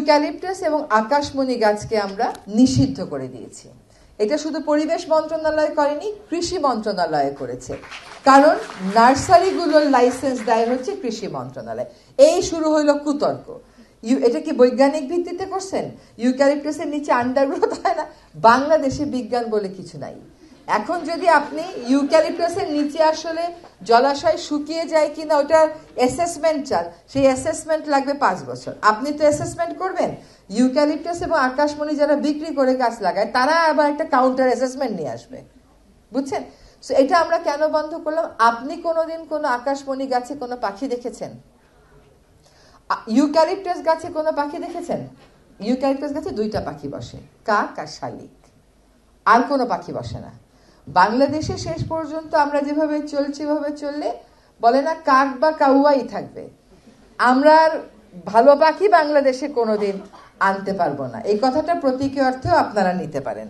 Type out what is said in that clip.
Eucalyptus এবং আকাশমণি গাছকে আমরা নিষিদ্ধ করে দিয়েছি। এটা শুধু পরিবেশ মন্ত্রণালয় করেনি, কৃষি মন্ত্রণালয় করেছে, কারণ নার্সারিগুলোর লাইসেন্স দেয় হচ্ছে কৃষি মন্ত্রণালয়। এই শুরু হইল কুতর্ক। এটা কি বৈজ্ঞানিক ভিত্তিতে করছেন? ইউক্যালিপটাসের নিচে আন্ডারগ্রোথ হয় না? বাংলাদেশে বিজ্ঞান বলে কিছু নাই। এখন যদি আপনি ইউক্যালিপটাসের নিচে আসলে জলাশয় শুকিয়ে যায় কিনা ওটার অ্যাসেসমেন্ট চান, সেই অ্যাসেসমেন্ট লাগবে 5 বছর। আপনি তো অ্যাসেসমেন্ট করবেন। ইউক্যালিপটাস এবং আকাশমণি যারা বিক্রি করে গাছ লাগায় তারা আবার একটা কাউন্টার অ্যাসেসমেন্ট নিয়ে আসবে, বুঝছেন? সো এটা আমরা কেন বন্ধ করলাম? আপনি কোনোদিন কোনো আকাশমণি গাছে কোনো পাখি দেখেছেন? ইউক্যালিপটাস গাছে কোনো পাখি দেখেছেন? ইউক্যালিপটাস গাছে 2টা পাখি বসে, কাক আর শালিক, আর কোনো পাখি বসে না। বাংলাদেশে শেষ পর্যন্ত আমরা যেভাবে চলছি এভাবে চললে বলে না কাক বা কাউয়াই থাকবে, আমরা আর ভালো পাখি বাংলাদেশে কোনোদিন আনতে পারবো না। এই কথাটা প্রতীকী অর্থেও আপনারা নিতে পারেন।